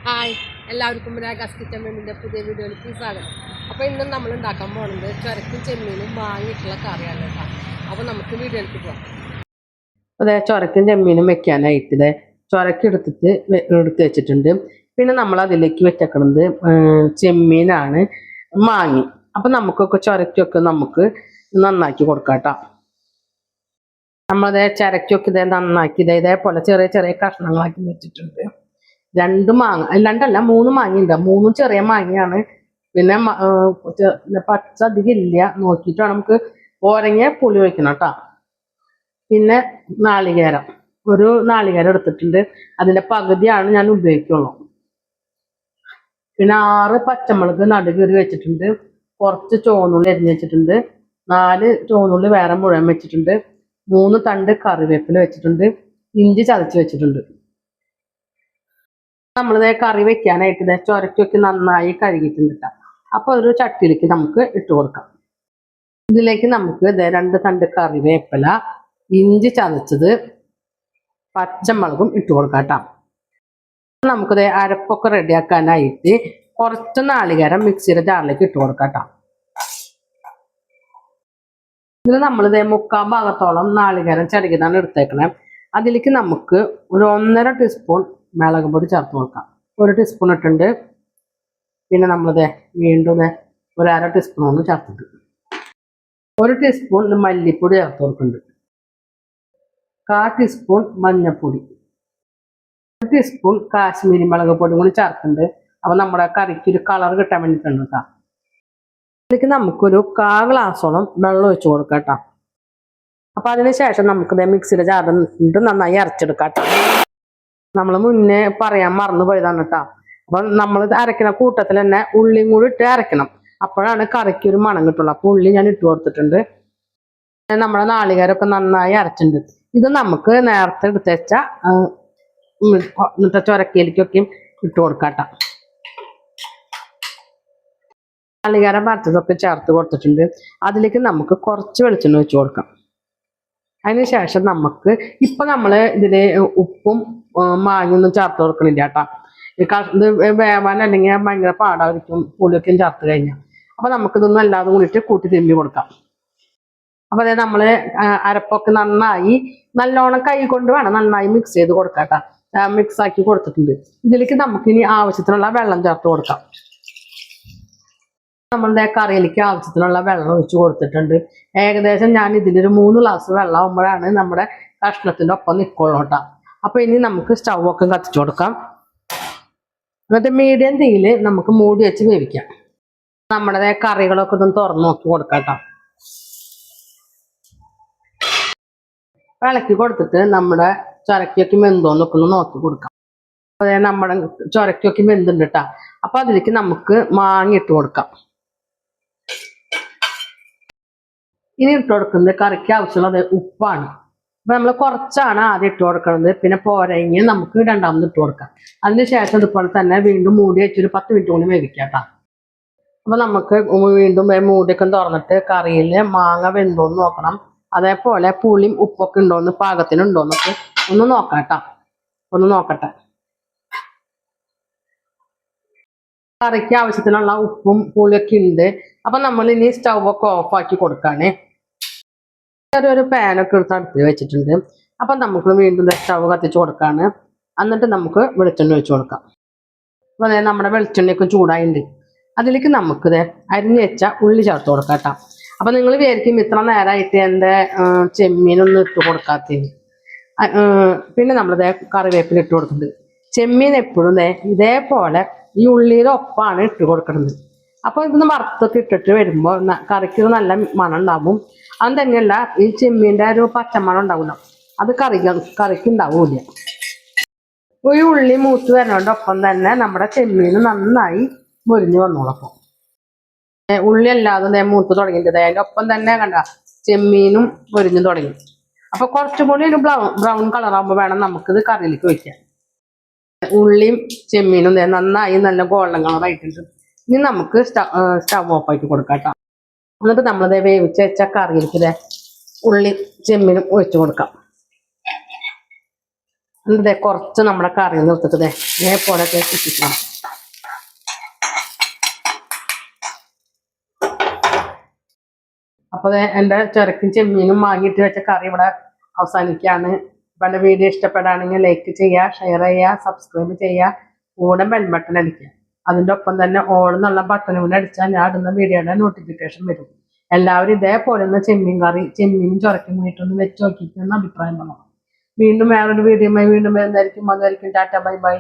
Hi എല്ലാവർക്കും ragas kitchen വേണ്ടിൻ്റെ പുതിയ വീഡിയോയിലേക്ക് സ്വാഗതം. അപ്പോൾ ഇന്നും നമ്മൾ ഉണ്ടാക്കാൻ പോകുന്നത് ചുരക്കും ചെമ്മീനും വാങ്ങിയിട്ടുള്ള കറിയാണ് കേട്ടോ. അപ്പോൾ നമുക്ക് വീഡിയോയിലേക്ക് പോകാം. അതെ, ചുരക്കും ചെമ്മീനും വെക്കാനായിട്ട് ഇതേ ചുരക്കെടുത്തിട്ട് എടുത്ത് വെച്ചിട്ടുണ്ട്. പിന്നെ നമ്മൾ അതിലേക്ക് വെച്ചേക്കുന്നത് ചെമ്മീനാണ്, മാങ്ങി. അപ്പം നമുക്കൊക്കെ ചുരക്കൊക്കെ നമുക്ക് നന്നാക്കി കൊടുക്കാം കേട്ടോ. നമ്മളതേ ചരക്കൊക്കെ ഇതേ നന്നാക്കി ഇതേപോലെ ചെറിയ ചെറിയ കഷ്ണങ്ങളാക്കി വെച്ചിട്ടുണ്ട്. മൂന്ന് മാങ്ങയുണ്ട്. മൂന്നും ചെറിയ മാങ്ങയാണ്. പിന്നെ പച്ച അധികം ഇല്ല, നോക്കിയിട്ട് നമുക്ക് ഓരങ്ങിയ പുളി ഒഴിക്കണം കേട്ടോ. പിന്നെ ഒരു നാളികേരം എടുത്തിട്ടുണ്ട്. അതിന്റെ പകുതിയാണ് ഞാൻ ഉപയോഗിക്കുള്ളൂ. പിന്നെ 6 പച്ചമുളക് നടുകീറി വെച്ചിട്ടുണ്ട്. കുറച്ച് ചുവന്നുള്ളി അരിഞ്ഞ് വെച്ചിട്ടുണ്ട്. 4 ചുവന്നുള്ളി വേറെ മുഴുവൻ വെച്ചിട്ടുണ്ട്. 3 തണ്ട് കറിവേപ്പില വെച്ചിട്ടുണ്ട്. ഇഞ്ചി ചതച്ച് വെച്ചിട്ടുണ്ട്. നമ്മളിത് കറി വെക്കാനായിട്ട് ചുരക്കൊക്കെ നന്നായി കഴുകിയിട്ടുണ്ട് കേട്ടോ. അപ്പോൾ ഒരു ചട്ടിയിലേക്ക് നമുക്ക് ഇട്ട് കൊടുക്കാം. ഇതിലേക്ക് നമുക്ക് 2 തണ്ട് കറിവേപ്പില, ഇഞ്ചി ചതച്ചത്, പച്ചമുളകും ഇട്ട് കൊടുക്കാം കേട്ടോ. നമുക്കിത് അരപ്പൊക്കെ റെഡിയാക്കാനായിട്ട് കുറച്ച് നാളികേരം മിക്സിയുടെ ജാറിലേക്ക് ഇട്ട് കൊടുക്കാം കേട്ടോ. ഇതിൽ നമ്മളിത് 3/4 ഭാഗത്തോളം നാളികേരം ചിരകിയതാണ് എടുത്തേക്കണേ. അതിലേക്ക് നമുക്ക് ഒരു 1.5 ടീസ്പൂൺ മുളക് പൊടി ചേർത്ത് കൊടുക്കാം. 1 ടീസ്പൂൺ ഇട്ടുണ്ട്. പിന്നെ നമ്മളിത് വീണ്ടും ഒരു 1/2 ടീസ്പൂൺ ചേർത്തിട്ട് 1 ടീസ്പൂൺ മല്ലിപ്പൊടി ചേർത്ത് കൊടുക്കുന്നുണ്ട്. 1/4 ടീസ്പൂൺ മഞ്ഞൾപ്പൊടി, 1 ടീസ്പൂൺ കാശ്മീരി മുളക് പൊടി കൂടി ചേർക്കുന്നുണ്ട്. അപ്പം നമ്മുടെ കറിക്ക് ഒരു കളർ കിട്ടാൻ വേണ്ടിയിട്ടുണ്ട് കേട്ടോ. ഇതിലേക്ക് നമുക്കൊരു 1/4 ഗ്ലാസോളം വെള്ളം ഒഴിച്ച് കൊടുക്കാം കേട്ടോ. അപ്പം അതിന് ശേഷം നമുക്കിത് മിക്സിയുടെ ജാറിൽ നന്നായി അരച്ചെടുക്കാം കേട്ടോ. നമ്മൾ മുന്നേ പറയാൻ മറന്നു പോയതാണ് കേട്ടോ. അപ്പം നമ്മൾ അരയ്ക്കുന്ന കൂട്ടത്തിൽ തന്നെ ഉള്ളിയും കൂടി ഇട്ട് അരയ്ക്കണം. അപ്പോഴാണ് കറിക്ക് ഒരു മണം കിട്ടുള്ളൂ. അപ്പോൾ ഉള്ളി ഞാൻ ഇട്ട് കൊടുത്തിട്ടുണ്ട്. നമ്മുടെ നാളികേരമൊക്കെ നന്നായി അരച്ചിട്ടുണ്ട്. ഇത് നമുക്ക് നേരത്തെ എടുത്ത് വെച്ച ചുരക്കയിലേക്കൊക്കെ ഇട്ട് കൊടുക്കാം കേട്ടോ. നാളികേരം അരച്ചതൊക്കെ ചേർത്ത് കൊടുത്തിട്ടുണ്ട്. അതിലേക്ക് നമുക്ക് കുറച്ച് വെളിച്ചെണ്ണ ഒഴിച്ച് കൊടുക്കാം. അതിന് ശേഷം നമുക്ക് ഇപ്പം നമ്മൾ ഇതിന് ഉപ്പും മാങ്ങയൊന്നും ചേർത്ത് കൊടുക്കണില്ല കേട്ടോ. ഇത് വേവാൻ അല്ലെങ്കിൽ ഭയങ്കര പാടായിരിക്കും പുളിയൊക്കെ ചേർത്ത് കഴിഞ്ഞാൽ. അപ്പം നമുക്കിതൊന്നും എല്ലാതും കൂടിയിട്ട് കൂട്ടി തിരുമ്പി കൊടുക്കാം. അപ്പം അതായത് നമ്മൾ അരപ്പൊക്കെ നല്ലോണം കൈ കൊണ്ട് വേണം നന്നായി മിക്സ് ചെയ്ത് കൊടുക്കാം കേട്ടോ. മിക്സ് ആക്കി കൊടുത്തിട്ടുണ്ട്. ഇതിലേക്ക് നമുക്കിനി ആവശ്യത്തിനുള്ള വെള്ളം ചേർത്ത് കൊടുക്കാം. നമ്മളുടെ കറിയിലേക്ക് ആവശ്യത്തിനുള്ള വെള്ളം ഒഴിച്ച് കൊടുത്തിട്ടുണ്ട്. ഏകദേശം ഞാൻ ഇതിലൊരു 3 ഗ്ലാസ് വെള്ളം ആകുമ്പോഴാണ് നമ്മുടെ കഷ്ണത്തിൻ്റെ ഒപ്പം നിൽക്കുള്ളൂ കേട്ടോ. അപ്പോൾ ഇനി നമുക്ക് സ്റ്റൗവൊക്കെ കത്തിച്ചു കൊടുക്കാം. എന്നിട്ട് മീഡിയം തീയിൽ നമുക്ക് മൂടി വെച്ച് വേവിക്കാം. നമ്മുടെ കറികളൊക്കെ ഒന്ന് തുറന്ന് നോക്കി കൊടുക്കാം കേട്ടോ. ഇളക്കി കൊടുത്തിട്ട് നമ്മുടെ ചുരക്കൊക്കെ വെന്തോന്നൊക്കെ ഒന്ന് നോക്കി കൊടുക്കാം. അതെ, നമ്മുടെ ചുരക്കൊക്കെ വെന്തുണ്ട് കേട്ടോ. അപ്പോൾ അതിലേക്ക് നമുക്ക് മാങ്ങ ഇട്ട് കൊടുക്കാം. ഇനി ഇട്ട് കൊടുക്കുന്നത് കറിക്ക് ആവശ്യമുള്ളത് ഉപ്പാണ്. അപ്പം നമ്മൾ കുറച്ചാണ് ആദ്യം ഇട്ട് കൊടുക്കുന്നത്. പിന്നെ പോരെങ്കിൽ നമുക്ക് രണ്ടാമത് ഇട്ട് കൊടുക്കാം. അതിന് ശേഷം ഇതുപോലെ തന്നെ വീണ്ടും മൂടി വെച്ചൊരു 10 മിനിറ്റ് കൂടി വേവിക്കാം കേട്ടോ. അപ്പം നമുക്ക് വീണ്ടും മൂടിയൊക്കെ തുറന്നിട്ട് കറിയിൽ മാങ്ങ വെന്തോന്ന് നോക്കണം. അതേപോലെ പുളിയും ഉപ്പൊക്കെ ഉണ്ടോന്ന് പാകത്തിനുണ്ടോന്നൊക്കെ ഒന്ന് നോക്കാം കേട്ടോ. ഒന്ന് നോക്കട്ടെ. കറിക്ക് ആവശ്യത്തിനുള്ള ഉപ്പും പുളിയൊക്കെ ഉണ്ട്. അപ്പം നമ്മൾ ഇനി സ്റ്റൗവൊക്കെ ഓഫാക്കി കൊടുക്കാനേ. ഒരു പാനൊക്കെ എടുത്ത് അടുപ്പിൽ വെച്ചിട്ടുണ്ട്. അപ്പം നമുക്ക് വീണ്ടും സ്റ്റവ് കത്തിച്ച് കൊടുക്കാണ്. എന്നിട്ട് നമുക്ക് വെളിച്ചെണ്ണ ഒഴിച്ച് കൊടുക്കാം. അപ്പോൾ അതായത് നമ്മുടെ വെളിച്ചെണ്ണയൊക്കെ ചൂടായിട്ടുണ്ട്. അതിലേക്ക് നമുക്ക് അരിഞ്ഞ് വെച്ച ഉള്ളി ചേർത്ത് കൊടുക്കാം കേട്ടോ. അപ്പം നിങ്ങൾ വിചാരിക്കും ഇത്ര നേരമായിട്ട് എൻ്റെ ചെമ്മീനൊന്നും ഇട്ട് കൊടുക്കാത്തത്. പിന്നെ നമ്മളിത് കറിവേപ്പില ഇട്ട് കൊടുക്കുന്നുണ്ട്. ചെമ്മീൻ എപ്പോഴും ഇതേപോലെ ഈ ഉള്ളിയുടെ ഒപ്പമാണ് ഇട്ട് കൊടുക്കുന്നത്. അപ്പോൾ ഇതൊന്ന് വറുത്തൊക്കെ ഇട്ടിട്ട് വരുമ്പോൾ കറിക്ക് നല്ല മണം ഉണ്ടാവും. അത് തന്നെയല്ല, ഈ ചെമ്മീൻ്റെ ഒരു പച്ചമണം ഉണ്ടാവില്ല, അത് കറിക്ക് ഉണ്ടാവില്ല. ഈ ഉള്ളി മൂത്ത് വരുന്നതിനോടൊപ്പം തന്നെ നമ്മുടെ ചെമ്മീൻ നന്നായി മുരിഞ്ഞ് വന്നോളപ്പം. ഉള്ളി അല്ലാതെ മൂത്ത് തുടങ്ങിയിട്ടുണ്ട്. അതിൻ്റെ ഒപ്പം തന്നെ കണ്ട ചെമ്മീനും മുരിഞ്ഞ് തുടങ്ങി. അപ്പോൾ കുറച്ചും കൂടി ഒരു ബ്രൗൺ കളറാകുമ്പോൾ വേണം നമുക്കിത് കറിയിലേക്ക് വയ്ക്കാൻ. ഉള്ളിയും ചെമ്മീനും നന്നായി നല്ല ഗോൾഡൻ കളറായിട്ടുണ്ട്. ഇനി നമുക്ക് സ്റ്റവ് ഓഫാക്കി കൊടുക്കാം കേട്ടോ. എന്നിട്ട് നമ്മളത് വേവിച്ച് വെച്ച കറിയിലേക്ക് ഉള്ളി ചെമ്മീനും ഒഴിച്ച് കൊടുക്കാം. എന്നിട്ട് കുറച്ച് നമ്മുടെ കറി നിർത്തിട്ട് ഇതേപോലെ കിട്ടിക്കണം. അപ്പോൾ എൻ്റെ ചെറുക്കും ചെമ്മീനും വാങ്ങിയിട്ട് വെച്ച കറി ഇവിടെ അവസാനിക്കുകയാണ്. അപ്പം എൻ്റെ വീഡിയോ ഇഷ്ടപ്പെടുകയാണെങ്കിൽ ലൈക്ക് ചെയ്യുക, ഷെയർ ചെയ്യുക, സബ്സ്ക്രൈബ് ചെയ്യുക, കൂടെ ബെൽ ബട്ടൺ അടിക്കുക. അതിൻ്റെ ഒപ്പം തന്നെ ഓൾ എന്നുള്ള ബട്ടൺ കൂടെ അടിച്ചാൽ ഞാൻ ഇടുന്ന വീഡിയോയുടെ നോട്ടിഫിക്കേഷൻ വരും. എല്ലാവരും ഇതേപോലെ ഒന്ന് ചെമ്മീനും ചുരക്കും വേണ്ടിയിട്ടൊന്ന് വെച്ച് നോക്കിയിട്ട് അഭിപ്രായം പറയണം. വീണ്ടും വേറൊരു വീഡിയോയുമായി വീണ്ടും വരുന്നതായിരിക്കും. അതുവരെയും ടാറ്റ ബൈ ബൈ.